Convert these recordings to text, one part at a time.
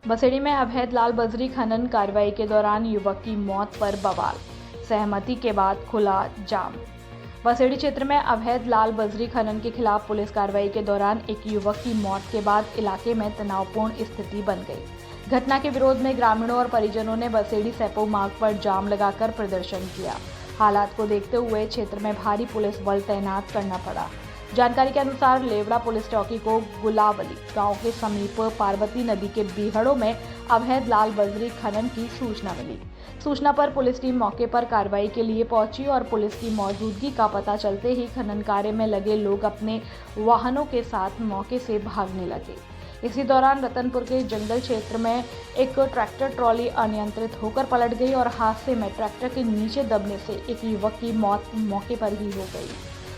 बसेड़ी में अवैध लाल बजरी खनन कार्रवाई के दौरान युवक की मौत पर बवाल। सहमति के बाद खुला जाम। बसेड़ी क्षेत्र में अवैध लाल बजरी खनन के खिलाफ पुलिस कार्रवाई के दौरान एक युवक की मौत के बाद इलाके में तनावपूर्ण स्थिति बन गई। घटना के विरोध में ग्रामीणों और परिजनों ने बसेड़ी सेपो मार्ग पर जाम लगाकर प्रदर्शन किया। हालात को देखते हुए क्षेत्र में भारी पुलिस बल तैनात करना पड़ा। जानकारी के अनुसार लेवड़ा पुलिस चौकी को गुलावली गांव के समीप पार्वती नदी के बीहड़ों में अवैध लाल बजरी खनन की सूचना मिली। सूचना पर पुलिस टीम मौके पर कार्रवाई के लिए पहुंची और पुलिस की मौजूदगी का पता चलते ही खनन कार्य में लगे लोग अपने वाहनों के साथ मौके से भागने लगे। इसी दौरान रतनपुर के जंगल क्षेत्र में एक ट्रैक्टर ट्रॉली अनियंत्रित होकर पलट गई और हादसे में ट्रैक्टर के नीचे दबने से एक युवक की मौत मौके पर ही हो गई।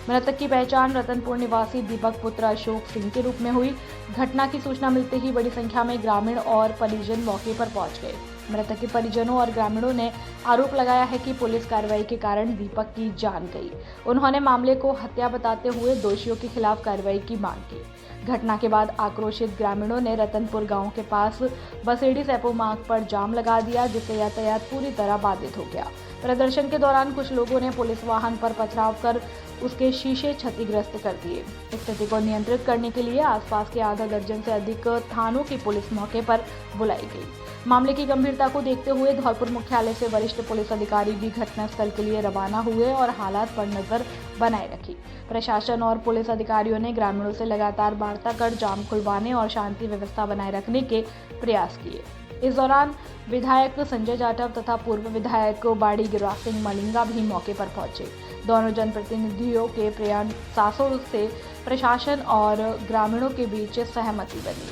मृतक की पहचान रतनपुर निवासी दीपक पुत्र अशोक सिंह के रूप में हुई। घटना की सूचना मिलते ही बड़ी संख्या में ग्रामीण और परिजन मौके पर पहुंच गए। मृतक के परिजनों और ग्रामीणों ने आरोप लगाया है कि पुलिस कार्रवाई के कारण दीपक की जान गई। उन्होंने मामले को हत्या बताते हुए दोषियों के खिलाफ कार्रवाई की मांग की। घटना के बाद आक्रोशित ग्रामीणों ने रतनपुर गांव के पास बसेड़ी सेपो मार्ग पर जाम लगा दिया, जिससे यातायात पूरी तरह बाधित हो गया। प्रदर्शन के दौरान कुछ लोगों ने पुलिस वाहन पर पथराव कर उसके शीशे क्षतिग्रस्त कर दिए। स्थिति को नियंत्रित करने के लिए आसपास के आधा दर्जन से अधिक थानों की पुलिस मौके पर बुलाई गई। मामले की गंभीरता को देखते हुए धौलपुर मुख्यालय से वरिष्ठ पुलिस अधिकारी भी घटनास्थल के लिए रवाना हुए और हालात पर नजर बनाए रखी। प्रशासन और पुलिस अधिकारियों ने ग्रामीणों से लगातार वार्ता कर जाम खुलवाने और शांति व्यवस्था बनाए रखने के प्रयास किए। इस दौरान विधायक संजय जाटव तथा पूर्व विधायक बाड़ी गिरिराज सिंह मलिंगा भी मौके पर पहुंचे। दोनों जनप्रतिनिधियों के प्रयासों से प्रशासन और ग्रामीणों के बीच सहमति बनी।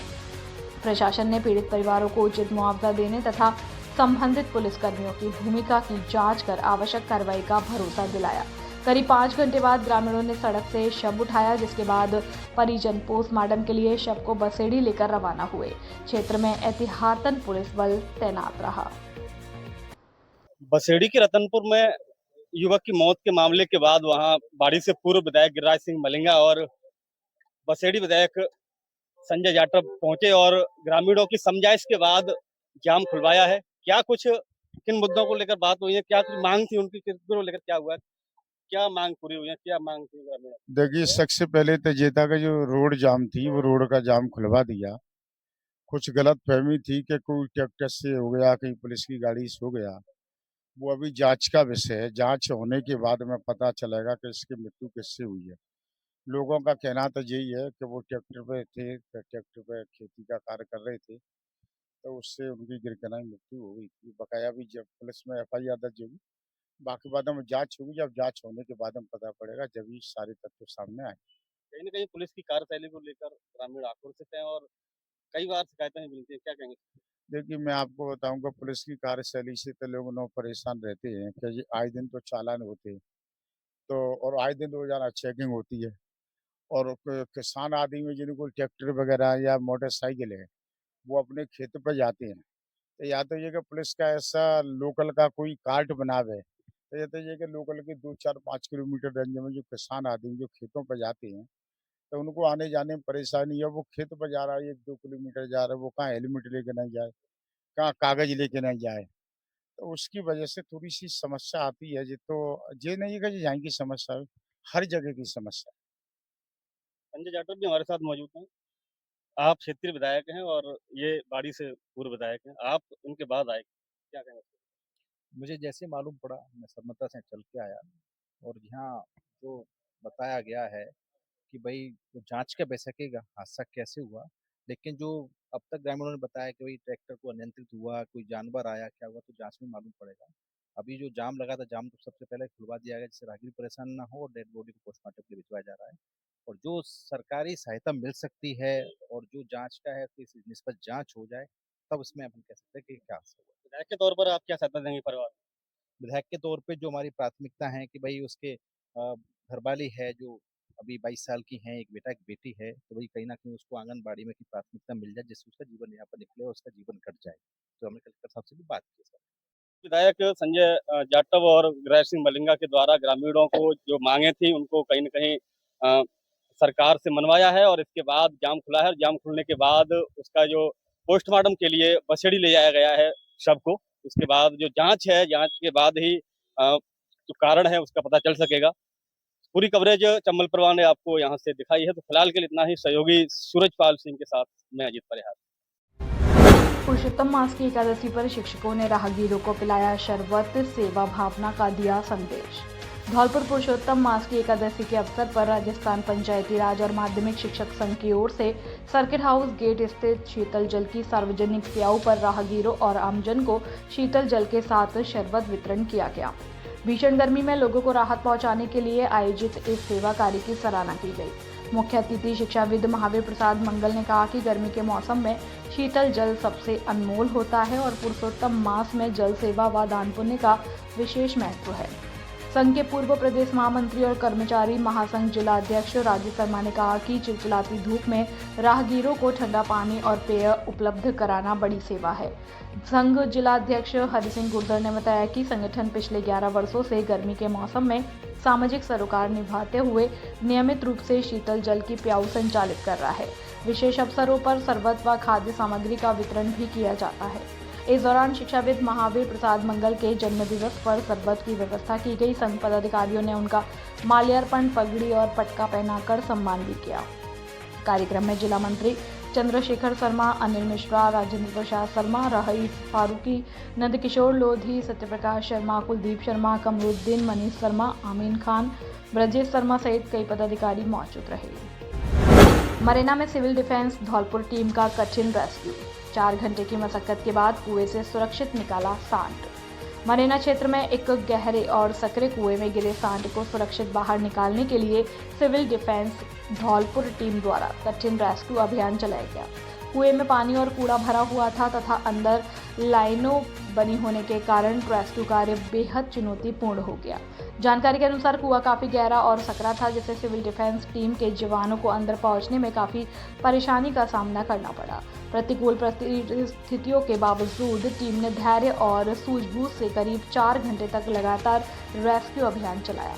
प्रशासन ने पीड़ित परिवारों को उचित मुआवजा देने तथा संबंधित पुलिसकर्मियों की भूमिका की जांच कर आवश्यक कार्रवाई का भरोसा दिलाया। करीब 5 घंटे बाद ग्रामीणों ने सड़क से शव उठाया, जिसके बाद परिजन पोस्टमार्टम के लिए शव को बसेड़ी लेकर रवाना हुए। क्षेत्र में एहतियातन पुलिस बल तैनात रहा। बसेड़ी के रतनपुर में युवक की मौत के मामले के बाद वहां बाड़ी से पूर्व विधायक गिरिराज सिंह मलिंगा और बसेड़ी विधायक संजय जाटव पहुंचे और ग्रामीणों की समझाइश के बाद जाम खुलवाया है। क्या कुछ किन मुद्दों को लेकर बात हुई है, क्या कुछ मांग थी उनकी, किसको लेकर क्या हुआ, क्या मांग पूरी हुई है, क्या मांग थी ग्रामीणों की? देखिए, सबसे पहले तो जेता का जो रोड जाम थी वो रोड का जाम खुलवा दिया। कुछ गलत फहमी थी कि कोई ट्रैक्टर से हो गया, कहीं पुलिस की गाड़ी से हो गया। वो अभी जांच का विषय है। जांच होने के बाद में पता चलेगा कि इसकी मृत्यु किससे हुई है। लोगों का कहना तो यही है कि वो ट्रैक्टर पे थे, ट्रैक्टर पे खेती का कार्य कर रहे थे, तो उससे उनकी गिरगिराई मृत्यु हो गई थी। बकाया भी जब पुलिस में FIR दर्ज होगी, बाकी बाद में जांच होगी। जब जांच होने के बाद में पता पड़ेगा, जब ये सारे तथ्य सामने आए। कहीं ना कहीं पुलिस की कार्यशैली को लेकर ग्रामीण आक्रोशित हैं और कई बार शिकायतें भी मिलती है, क्या कहेंगे? देखिए, मैं आपको बताऊंगा, पुलिस की कार्यशैली से तो लोग नौ परेशान रहते हैं कि ये आए दिन तो चालान होते हैं, तो और आए दिन रोजाना चेकिंग होती है। और किसान आदमी जिनको ट्रैक्टर वगैरह या मोटरसाइकिल है, वो अपने खेत पर जाते हैं। तो या तो ये कि पुलिस का ऐसा लोकल का कोई कार्ड बनावे, तो ये तो ये कि लोकल के 2, 4, 5 किलोमीटर रेंज में जो किसान आदमी जो खेतों पर जाते हैं, तो उनको आने जाने में परेशानी है। वो खेत पर जा रहा है, 1, 2 किलोमीटर जा रहा है, वो कहाँ हेलमेट लेके नहीं जाए, कहाँ कागज लेके नहीं जाए, तो उसकी वजह से थोड़ी-सी समस्या आती है। ये नहीं है कि यहाँ की समस्या है, हर जगह की समस्या है। संजय जाटव भी हमारे साथ मौजूद हैं। आप क्षेत्रीय विधायक हैं और ये बाड़ी से पूर्व विधायक हैं। आप उनके बाद आए, क्या कहेंगे? मुझे जैसे मालूम पड़ा, मैं सरमत्ता से चल के आया और यहाँ जो बताया गया है कि भई वो जाँच का विषय कि हादसा कैसे हुआ, लेकिन जो अब तक ग्रामीणों ने बताया कि भई ट्रैक्टर को अनियंत्रित हुआ, कोई जानवर आया, क्या हुआ, तो जाँच में मालूम पड़ेगा। अभी जो जाम लगा था, जाम तो सबसे पहले खुलवा दिया गया जिससे राहगीर परेशान ना हो और डेड बॉडी को पोस्टमार्टम के लिए भिजवाया जा रहा है। और जो सरकारी सहायता मिल सकती है और जो जाँच का है, तो इस निष्पक्ष जाँच हो जाए, तब उसमें अपन कह सकते हैं कि क्या हादसा हुआ। विधायक के तौर पर आप क्या सहायता देंगे परिवार? विधायक के तौर पे जो हमारी प्राथमिकता है कि भाई उसके घरवाली है जो अभी 22 साल की हैं, एक बेटा एक बेटी है, तो भाई कहीं न कहीं उसको आंगनबाड़ी में की प्राथमिकता मिल जाए जिससे उसका जीवन यहाँ पर निकले और उसका जीवन कट जाए। तो हमने कलेक्टर साहब से भी बात की सर। विधायक संजय जाटव और गिरिराज सिंह मलिंगा के द्वारा ग्रामीणों को जो मांगे थी उनको कहीं न कहीं अ, सरकार से मनवाया है और इसके बाद जाम खुला है और जाम खुलने के बाद उसका जो पोस्टमार्टम के लिए बसेड़ी ले जाया गया है शव को। उसके बाद जो जांच है, जांच के बाद ही जो कारण है उसका पता चल सकेगा। पूरी कवरेज चंबल परवाह ने आपको यहाँ से दिखाई है। तो फिलहाल के लिए इतना ही। सहयोगी सूरजपाल सिंह के साथ मैं अजीत परिहार। पुरुषोत्तम मास की एकादशी पर शिक्षकों ने राहगीरों को पिलाया शरबत, सेवा भावना का दिया संदेश। धौलपुर पुरुषोत्तम मास की एकादशी के अवसर पर राजस्थान पंचायती राज और माध्यमिक शिक्षक संघ की ओर से सर्किट हाउस गेट स्थित शीतल जल की सार्वजनिक प्याऊ पर राहगीरों और आमजन को शीतल जल के साथ शरबत वितरण किया गया। भीषण गर्मी में लोगों को राहत पहुंचाने के लिए आयोजित इस सेवा कार्य की सराहना की गई। मुख्य अतिथि शिक्षाविद महावीर प्रसाद मंगल ने कहा कि गर्मी के मौसम में शीतल जल सबसे अनमोल होता है और पुरुषोत्तम मास में जल सेवा व दान पुण्य का विशेष महत्व है। संघ के पूर्व प्रदेश महामंत्री और कर्मचारी महासंघ जिला अध्यक्ष राजू शर्मा ने कहा कि चिलचिलाती धूप में राहगीरों को ठंडा पानी और पेय उपलब्ध कराना बड़ी सेवा है। संघ जिला अध्यक्ष हरि सिंह गुर्जर ने बताया कि संगठन पिछले 11 वर्षों से गर्मी के मौसम में सामाजिक सरोकार निभाते हुए नियमित रूप से शीतल जल की प्याऊ संचालित कर रहा है। विशेष अवसरों पर शरबत व खाद्य सामग्री का वितरण भी किया जाता है। इस दौरान शिक्षाविद महावीर प्रसाद मंगल के जन्मदिवस पर शरबत की व्यवस्था की गई। संघ पदाधिकारियों ने उनका माल्यार्पण, पगड़ी और पटका पहनाकर सम्मान भी किया। कार्यक्रम में जिला मंत्री चंद्रशेखर शर्मा, अनिल मिश्रा, राजेंद्र प्रसाद शर्मा, रईस फारूकी, नंदकिशोर लोधी, सत्यप्रकाश शर्मा, कुलदीप शर्मा, कमरुद्दीन, मनीष शर्मा, आमीन खान, ब्रजेश शर्मा सहित कई पदाधिकारी मौजूद रहे। मरेना में सिविल डिफेंस धौलपुर टीम का कठिन रेस्क्यू। 4 घंटे की मशक्कत के बाद कुएं से सुरक्षित निकाला सांड। मरेना क्षेत्र में एक गहरे और सकरे कुएं में गिरे सांड को सुरक्षित बाहर निकालने के लिए सिविल डिफेंस धौलपुर टीम द्वारा कठिन रेस्क्यू अभियान चलाया गया। कुएं में पानी और कूड़ा भरा हुआ था तथा अंदर लाइनों बनी होने के कारण रेस्क्यू कार्य बेहद चुनौतीपूर्ण हो गया। जानकारी के अनुसार कुआं काफी गहरा और सकरा था, जिससे सिविल डिफेंस टीम के जवानों को अंदर पहुंचने में काफी परेशानी का सामना करना पड़ा। प्रतिकूल परिस्थितियों के बावजूद टीम ने धैर्य और सूझबूझ से करीब 4 घंटे तक लगातार रेस्क्यू अभियान चलाया।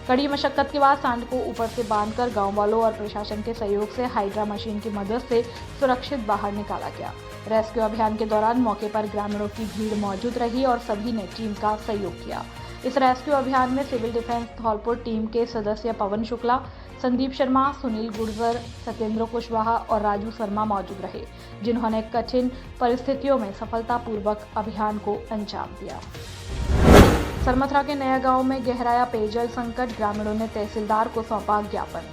कड़ी मशक्कत के बाद सांड को ऊपर से बांधकर गांव वालों और प्रशासन के सहयोग से हाइड्रा मशीन की मदद से सुरक्षित बाहर निकाला गया। रेस्क्यू अभियान के दौरान मौके पर ग्रामीणों की भीड़ मौजूद रही और सभी ने टीम का सहयोग किया। इस रेस्क्यू अभियान में सिविल डिफेंस धौलपुर टीम के सदस्य पवन शुक्ला, संदीप शर्मा, सुनील गुर्जर, सत्येंद्र कुशवाहा और राजू शर्मा मौजूद रहे, जिन्होंने कठिन परिस्थितियों में सफलतापूर्वक अभियान को अंजाम दिया। सरमथरा के नया गांव में गहराया पेयजल संकट, ग्रामीणों ने तहसीलदार को सौंपा ज्ञापन।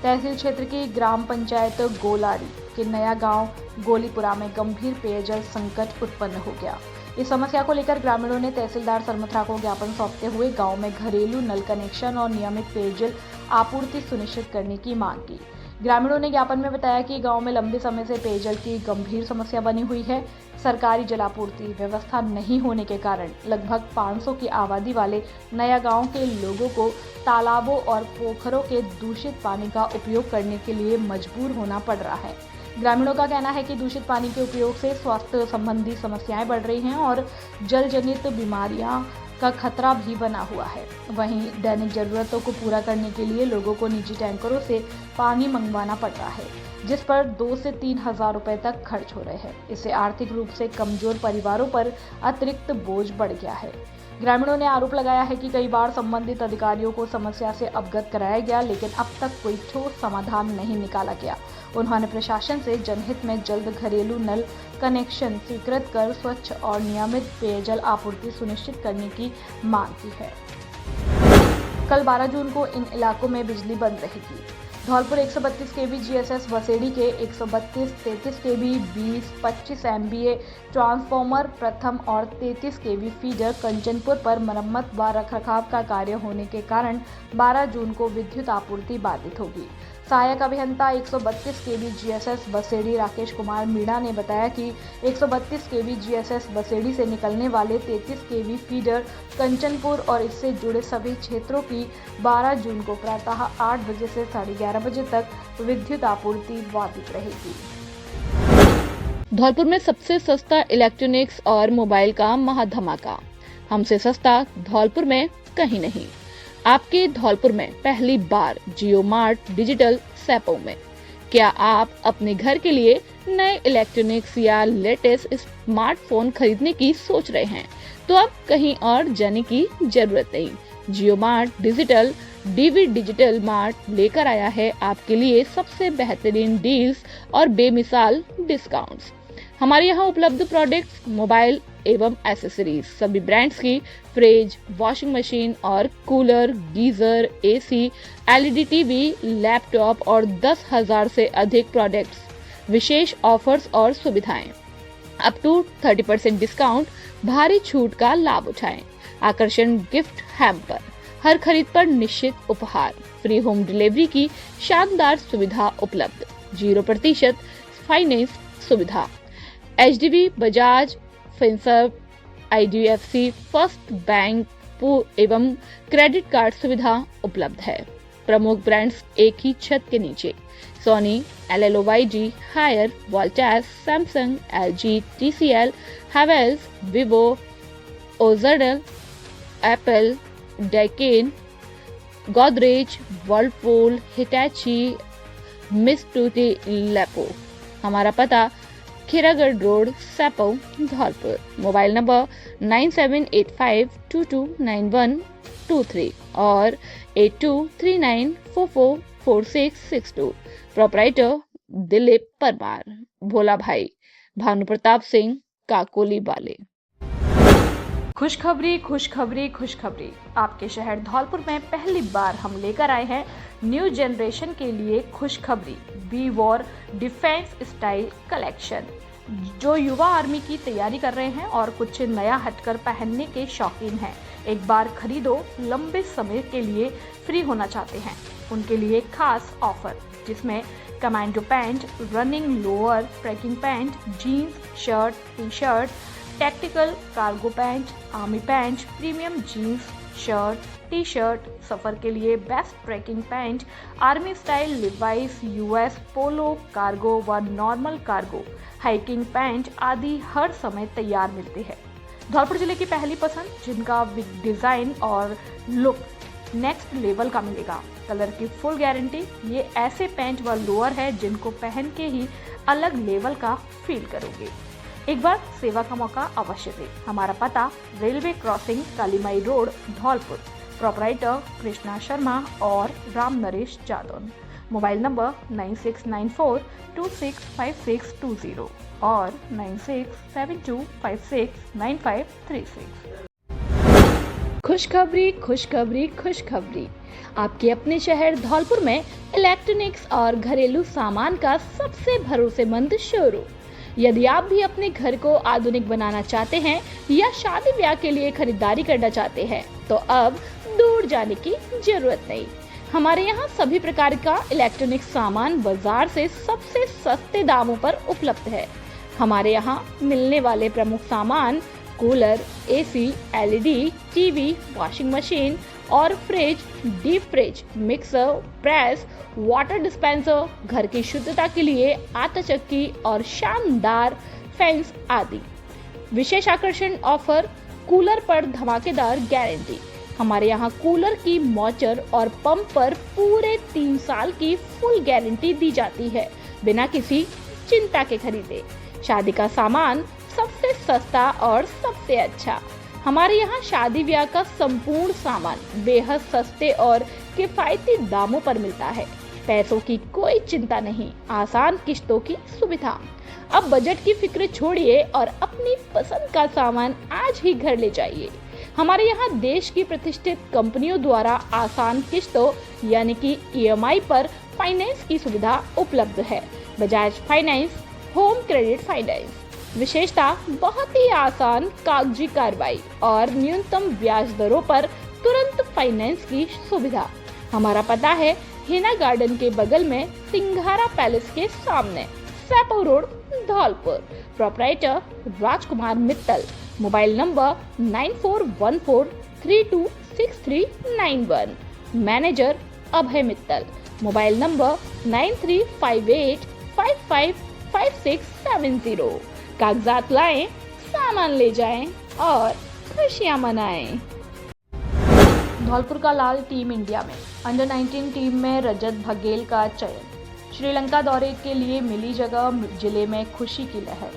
तहसील क्षेत्र की ग्राम पंचायत गोलारी के नया गांव गोलीपुरा में गंभीर पेयजल संकट उत्पन्न हो गया। इस समस्या को लेकर ग्रामीणों ने तहसीलदार सरमथरा को ज्ञापन सौंपते हुए गांव में घरेलू नल कनेक्शन और नियमित पेयजल आपूर्ति सुनिश्चित करने की मांग की। ग्रामीणों ने ज्ञापन में बताया कि गांव में लंबे समय से पेयजल की गंभीर समस्या बनी हुई है। सरकारी जलापूर्ति व्यवस्था नहीं होने के कारण लगभग 500 की आबादी वाले नया गांव के लोगों को तालाबों और पोखरों के दूषित पानी का उपयोग करने के लिए मजबूर होना पड़ रहा है। ग्रामीणों का कहना है कि दूषित पानी के उपयोग से स्वास्थ्य संबंधी समस्याएं बढ़ रही हैं और जल जनित बीमारियां का खतरा भी बना हुआ है। वहीं दैनिक जरूरतों को पूरा करने के लिए लोगों को निजी टैंकरों से पानी मंगवाना पड़ रहा है, जिस पर 2 से 3 हज़ार रुपए तक खर्च हो रहे हैं। इससे आर्थिक रूप से कमजोर परिवारों पर अतिरिक्त बोझ बढ़ गया है। ग्रामीणों ने आरोप लगाया है कि कई बार संबंधित अधिकारियों को समस्या से अवगत कराया गया, लेकिन अब तक कोई ठोस समाधान नहीं निकाला गया। उन्होंने प्रशासन से जनहित में जल्द घरेलू नल कनेक्शन स्वीकृत कर स्वच्छ और नियमित पेयजल आपूर्ति सुनिश्चित करने की मांग की है। कल 12 जून को इन इलाकों में बिजली बंद रहेगी। धौलपुर 132 केवी जीएसएस बसेड़ी के 132-33 केवी 20-25 एमवीए ट्रांसफार्मर प्रथम और 33 केवी फीडर कंचनपुर पर मरम्मत व रखरखाव का कार्य होने के कारण 12 जून को विद्युत आपूर्ति बाधित होगी। सहायक अभियंता 132 केवी जीएसएस बसेड़ी राकेश कुमार मीणा ने बताया कि 132 केवी जीएसएस बसेड़ी से निकलने वाले 33 केवी फीडर कंचनपुर और इससे जुड़े सभी क्षेत्रों की 12 जून को प्रातः 8 बजे से 11:30 बजे तक विद्युत आपूर्ति बाधित रहेगी। धौलपुर में सबसे सस्ता इलेक्ट्रॉनिक्स और मोबाइल का महाधमाका। हमसे सस्ता धौलपुर में कहीं नहीं। आपके धौलपुर में पहली बार जियो मार्ट डिजिटल सैपो में। क्या आप अपने घर के लिए नए इलेक्ट्रॉनिक्स या लेटेस्ट स्मार्टफोन खरीदने की सोच रहे हैं तो अब कहीं और जाने की जरूरत नहीं। Jio mart digital DV digital mart लेकर आया है आपके लिए सबसे बेहतरीन डील्स और बेमिसाल डिस्काउंट्स। हमारे यहाँ उपलब्ध प्रोडक्ट्स, मोबाइल एवं एसेसरीज, सभी ब्रांड्स की फ्रिज, वॉशिंग मशीन और cooler, geyser, AC, LED TV, laptop और 10,000 से अधिक प्रोडक्ट्स, विशेष ऑफर्स और सुविधाएं, अप टू 30% डिस्काउंट, भारी छूट का लाभ उठाएं। आकर्षण गिफ्ट हैम्पर, हर खरीद पर निश्चित उपहार, फ्री होम डिलीवरी की शानदार सुविधा उपलब्ध, 0% फाइनेंस सुविधा, HDB, Bajaj Finserv, IDFC, first bank एवं क्रेडिट कार्ड सुविधा उपलब्ध है। प्रमुख ब्रांड्स एक ही छत के नीचे, Sony, LLOYG, Haier, Voltas, Samsung, LG, TCL, Havells, Vivo, ओजरडल, Apple, Daikin, Godrej, Whirlpool, Hitachi, Mitsubishi, लेपो। हमारा पता Khiragarh road, Saipau, Dholpur. Mobile number 9785229123 और 8239444662। प्रोपराइटर दिलीप परमार, भोला भाई, भानु प्रताप सिंह, काकोली वाले। खुशखबरी खुशखबरी खुशखबरी, आपके शहर धौलपुर में पहली बार हम लेकर आए हैं न्यू जनरेशन के लिए खुशखबरी, we war defence style collection. जो युवा आर्मी की तैयारी कर रहे हैं और कुछ नया हटकर पहनने के शौकीन हैं, एक बार खरीदो, लंबे समय के लिए फ्री होना चाहते हैं, उनके लिए खास ऑफर, जिसमें commando pant, running lower, tracking pant, jeans, shirt, T shirt, tactical cargo pant, army pant, premium jeans, shirt, T shirt, सफर के लिए best tracking pant, army style Levi's, US Polo, cargo व नॉर्मल कार्गो, हाइकिंग पैंट आदि हर समय तैयार मिलते हैं। धौलपुर जिले की पहली पसंद, जिनका डिजाइन और लुक नेक्स्ट लेवल का मिलेगा, कलर की फुल गारंटी। ये ऐसे पैंट व लोअर है जिनको पहन के ही अलग लेवल का फील करोगे। एक बार सेवा का मौका अवश्य दें। हमारा पता railway crossing, Kalimai road, Dholpur. Proprietor Krishna Sharma और राम नरेश जादव। मोबाइल नंबर 9694265620 और 9672569536। खुशखबरी खुशखबरी खुशखबरी, आपके अपने शहर धौलपुर में इलेक्ट्रॉनिक्स और घरेलू सामान का सबसे भरोसेमंद शोरूम। यदि आप भी अपने घर को आधुनिक बनाना चाहते हैं या शादी ब्याह के लिए खरीदारी करना चाहते हैं तो अब दूर जाने की जरूरत नहीं। हमारे यहाँ सभी प्रकार का इलेक्ट्रॉनिक सामान बाजार से सबसे सस्ते दामों पर उपलब्ध है। हमारे यहाँ मिलने वाले प्रमुख सामान cooler, AC, LED, TV, washing machine और fridge, deep fridge, mixer, press, water dispenser, घर की शुद्धता के लिए आटा चक्की और शानदार फैंस आदि। विशेष आकर्षण ऑफर, कूलर पर धमाकेदार गारंटी। हमारे यहाँ कूलर की मॉचर और पंप पर पूरे 3 साल की फुल गारंटी दी जाती है बिना किसी चिंता के खरीदे। शादी का सामान सबसे सस्ता और सबसे अच्छा। हमारे यहाँ शादी ब्याह का संपूर्ण सामान बेहद सस्ते और किफायती दामों पर मिलता है। पैसों की कोई चिंता नहीं, आसान किश्तों की सुविधा। अब बजट की फिक्र छोड़िए और अपनी पसंद का सामान आज ही घर ले जाइए। हमारे यहाँ देश की प्रतिष्ठित कंपनियों द्वारा आसान किश्तों यानी कि EMI पर फाइनेंस की सुविधा उपलब्ध है। Bajaj finance home credit finance. विशेषता बहुत ही आसान कागजी कार्रवाई और न्यूनतम ब्याज दरों पर तुरंत फाइनेंस की सुविधा। हमारा पता है हिना गार्डन के बगल में सिंघारा पैलेस के सामने, Saipau road, Dholpur. Proprietor Rajkumar Mittal. Mobile number 9414326391। Manager Abhay Mittal. Mobile number 9358555670। कागजात लाएं, सामान ले जाएं और खुशियां मनाएं। धौलपुर का लाल टीम इंडिया में अंडर 19 टीम में रजत बघेल का चयन। श्रीलंका दौरे के लिए मिली जगह, जिले में खुशी की लहर।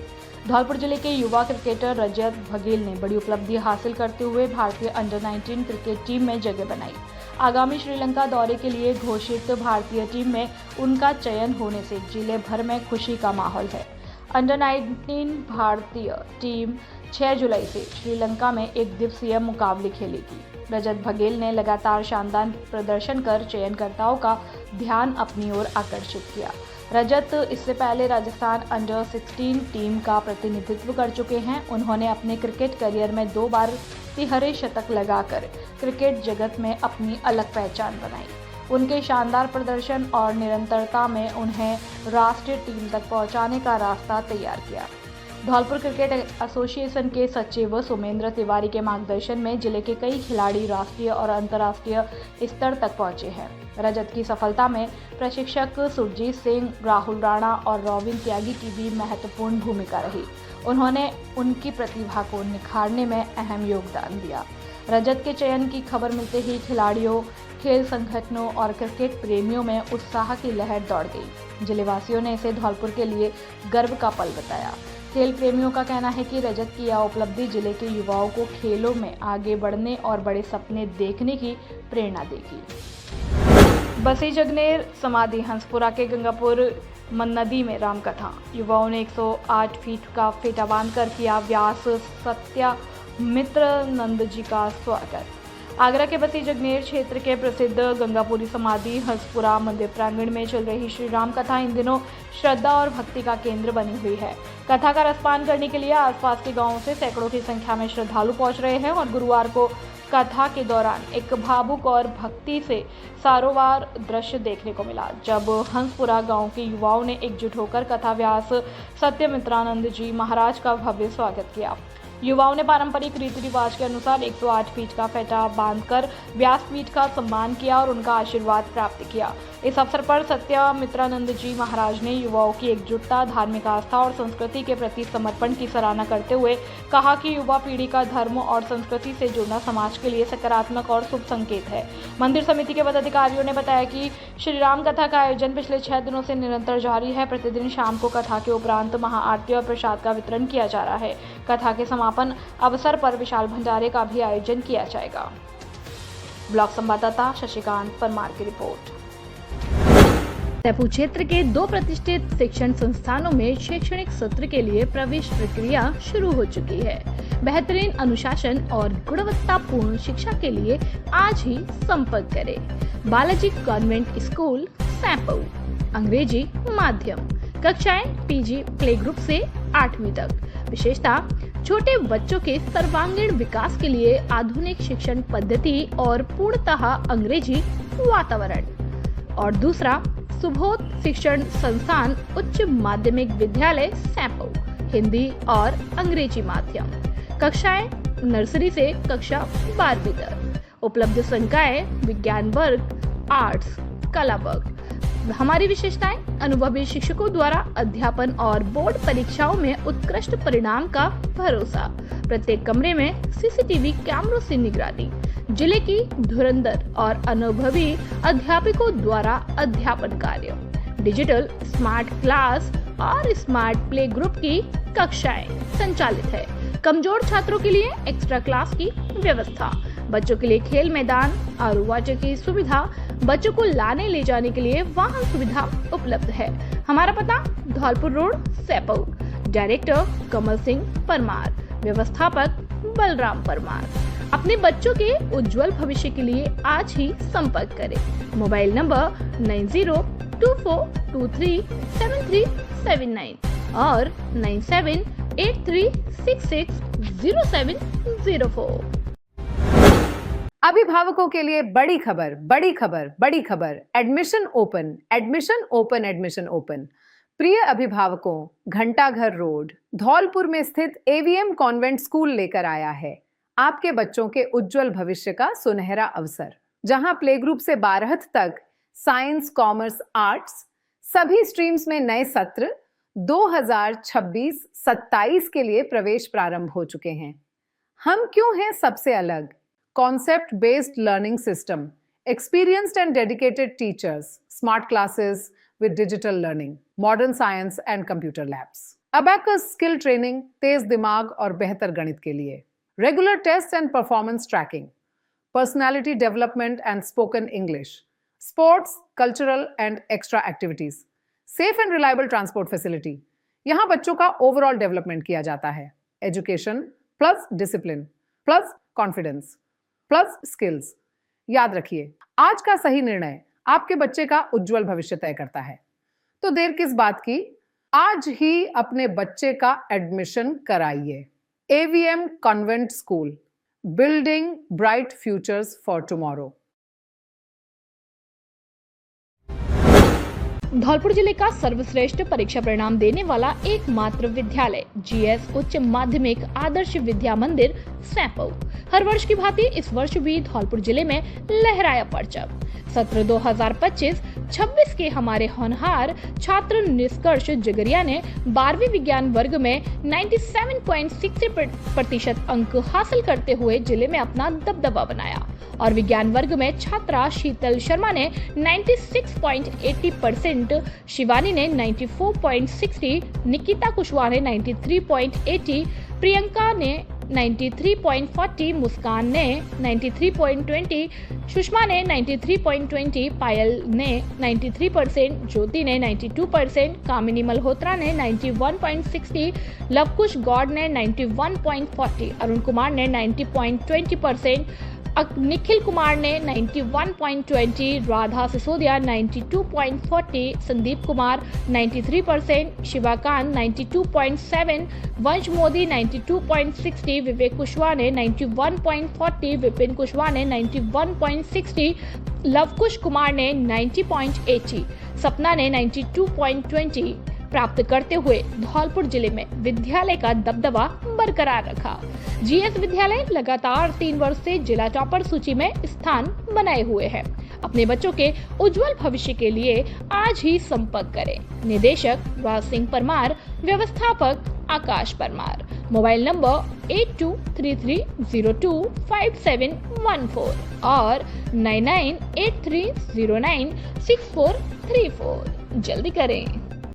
धौलपुर जिले के युवा क्रिकेटर रजत बघेल ने बड़ी उपलब्धि हासिल करते हुए भारतीय अंडर 19 क्रिकेट टीम में जगह बनाई। आगामी श्रीलंका दौरे के लिए घोषित भारतीय टीम में उनका चयन होने से जिले भर में खुशी का माहौल है। अंडर 19 भारतीय टीम 6 जुलाई से श्रीलंका में एक दिवसीय मुकाबले खेलेगी। रजत बघेल ने लगातार शानदार प्रदर्शन कर चयनकर्ताओं का ध्यान अपनी ओर आकर्षित किया। रजत इससे पहले राजस्थान अंडर 16 टीम का प्रतिनिधित्व कर चुके हैं। उन्होंने अपने क्रिकेट करियर में 2 बार तिहरे शतक लगाकर क्रिकेट जगत में अपनी अलग पहचान बनाई। उनके शानदार प्रदर्शन और निरंतरता में उन्हें राष्ट्रीय टीम तक पहुंचाने का रास्ता तैयार किया। धौलपुर क्रिकेट एसोसिएशन के सचिव सुमेंद्र तिवारी के मार्गदर्शन में जिले के कई खिलाड़ी राष्ट्रीय और अंतर्राष्ट्रीय स्तर तक पहुंचे हैं। रजत की सफलता में प्रशिक्षक सुरजीत सिंह, राहुल राणा और रॉबिन त्यागी की भी महत्वपूर्ण भूमिका रही। उन्होंने उनकी प्रतिभा को निखारने में अहम योगदान दिया। रजत के चयन की खबर मिलते ही खिलाड़ियों, खेल संगठनों और क्रिकेट प्रेमियों में उत्साह की लहर दौड़ गई। जिलेवासियों ने इसे धौलपुर के लिए गर्व का पल बताया। खेल प्रेमियों का कहना है कि रजत की यह उपलब्धि जिले के युवाओं को खेलों में आगे बढ़ने और बड़े सपने देखने की प्रेरणा देगी। बसी जगनेर समाधि हंसपुरा के गंगापुर नदी में रामकथा। युवाओं ने 108 फीट का फेटा बांधकर किया व्यास सत्यमित्रानंद जी का स्वागत। आगरा के बसी जगनेर क्षेत्र के प्रसिद्ध गंगापुरी समाधि हंसपुरा मंदिर प्रांगण में चल रही श्री राम कथा इन दिनों श्रद्धा और भक्ति का केंद्र बनी हुई है। कथा का रसपान करने के लिए आसपास के गांवों से सैकड़ों की संख्या में श्रद्धालु पहुंच रहे हैं और गुरुवार को कथा के दौरान एक भावुक और भक्ति से सारोवार दृश्य देखने को मिला, जब हंसपुरा गांव के युवाओं ने एकजुट होकर कथा व्यास सत्यमित्रानंद जी महाराज का भव्य स्वागत किया। युवाओं ने पारंपरिक रीति रिवाज के अनुसार 108 फीट का फेटा बांधकर व्यासपीठ का सम्मान किया और उनका आशीर्वाद प्राप्त किया। इस अवसर पर सत्यमित्रानंद जी महाराज ने युवाओं की एकजुटता, धार्मिक आस्था और संस्कृति के प्रति समर्पण की सराहना करते हुए कहा कि युवा पीढ़ी का धर्म और संस्कृति से जुड़ना समाज के लिए सकारात्मक और शुभ संकेत है। मंदिर समिति के पदाधिकारियों ने बताया कि श्री राम कथा का आयोजन पिछले 6 दिनों से निरंतर जारी है। प्रतिदिन शाम को कथा के उपरांत महाआरती और प्रसाद का वितरण किया जा रहा है। कथा के समापन अवसर पर विशाल भंडारे का भी आयोजन किया जाएगा। ब्लॉक संवाददाता शशिकांत परमार की रिपोर्ट। जयपुर क्षेत्र के 2 प्रतिष्ठित शिक्षण संस्थानों में शैक्षणिक सत्र के लिए प्रवेश प्रक्रिया शुरू हो चुकी है। बेहतरीन अनुशासन और गुणवत्तापूर्ण शिक्षा के लिए आज ही संपर्क करें। बालाजी कॉन्वेंट स्कूल सैंपऊ, अंग्रेजी माध्यम, कक्षाएं पीजी प्ले ग्रुप से 8वीं तक। विशेषता, छोटे बच्चों के सर्वांगीण विकास के लिए आधुनिक शिक्षण पद्धति और पूर्णतः अंग्रेजी वातावरण। और दूसरा, सुबोध शिक्षण संस्थान उच्च माध्यमिक विद्यालय सैंपऊ, हिंदी और अंग्रेजी माध्यम, कक्षाएं नर्सरी से कक्षा 12वीं तक। उपलब्ध संकाय विज्ञान वर्ग, आर्ट्स, कला वर्ग। हमारी विशेषताएं, अनुभवी शिक्षकों द्वारा अध्यापन और बोर्ड परीक्षाओं में उत्कृष्ट परिणाम का भरोसा। प्रत्येक कमरे में सीसीटीवी कैमरों से निगरानी। जिले की धुरंधर और अनुभवी अध्यापकों द्वारा अध्यापन कार्य। डिजिटल स्मार्ट क्लास और स्मार्ट प्ले ग्रुप की कक्षाएं संचालित है। कमजोर छात्रों के लिए एक्स्ट्रा क्लास की व्यवस्था। बच्चों के लिए खेल मैदान, आरओ वाटर की सुविधा। बच्चों को लाने ले जाने के लिए वाहन सुविधा उपलब्ध है। हमारा पता, धौलपुर रोड, सैंपऊ। डायरेक्टर कमल सिंह परमार, व्यवस्थापक बलराम परमार। अपने बच्चों के उज्जवल भविष्य के लिए आज ही संपर्क करें। मोबाइल नंबर 9024237379 और 9783660704। अभिभावकों के लिए बड़ी खबर, बड़ी खबर, बड़ी खबर। Admission open, admission open, admission open. प्रिय अभिभावकों, घंटाघर रोड, धौलपुर में स्थित एवीएम कॉन्वेंट स्कूल लेकर आया है आपके बच्चों के उज्जवल भविष्य का सुनहरा अवसर, जहां प्ले ग्रुप से 12th तक साइंस, कॉमर्स, आर्ट्स सभी स्ट्रीम्स में नए सत्र 2026-27 के लिए प्रवेश प्रारंभ हो चुके हैं। हम क्यों हैं सबसे अलग? Concept based learning system, experienced and dedicated teachers, smart classes, with digital learning, modern science and computer labs. Abacus skill training, तेज दिमाग और बेहतर गणित के लिए. Regular tests and performance tracking. Personality development and spoken English. Sports, cultural and extra activities. Safe and reliable transport facility. यहाँ बच्चों का overall development किया जाता है. Education plus discipline plus confidence plus skills. याद रखिए, आज का सही निर्णय आपके बच्चे का उज्जवल भविष्य तय करता है. तो देर किस बात की, आज ही अपने बच्चे का एडमिशन कराइए. AVM convent school, building bright futures for tomorrow. Dholpur जिले का सर्वश्रेष्ठ परीक्षा परिणाम देने वाला एकमात्र विद्यालय GS उच्च माध्यमिक आदर्श विद्या मंदिर सैंपौ हर वर्ष की भांति इस वर्ष भी धौलपुर जिले में लहराया परचम. सत्र 2025-26 के हमारे होनहार छात्र निष्कर्ष जगरिया ने 12वीं विज्ञान वर्ग में 97.63% अंक हासिल करते हुए जिले में अपना दबदबा बनाया और विज्ञान वर्ग में छात्रा शीतल शर्मा ने 96.80%, शिवानी ने 94.60%, निकिता कुशवाहा ने 93.80%, प्रियंका ने 93.40, मुस्कान ने 93.20, सुषमा ने 93.20, पायल ने 93%, ज्योति ने 92%, कामिनी मल्होत्रा ने 91.60, लवकुश गौड़ ने 91.40, अरुण कुमार ने 90.20%, निखिल कुमार ने 91.20, राधा सिसोदिया 92.40, संदीप कुमार 93%, शिवाकांत 92.7, वंश मोदी 92.60, विवेक कुशवाहा ने 91.40, विपिन कुशवाहा ने 91.60, लवकुश कुमार ने 90.80, सपना ने 92.20 प्राप्त करते हुए धौलपुर जिले में विद्यालय का दबदबा बरकरार रखा. GS विद्यालय लगातार 3 वर्ष से जिला टॉपर सूची में स्थान बनाए हुए है. अपने बच्चों के उज्जवल भविष्य के लिए आज ही संपर्क करें. निदेशक राज सिंह परमार, व्यवस्थापक आकाश परमार. मोबाइल नंबर 8233025714 और 9983096434. जल्दी करें.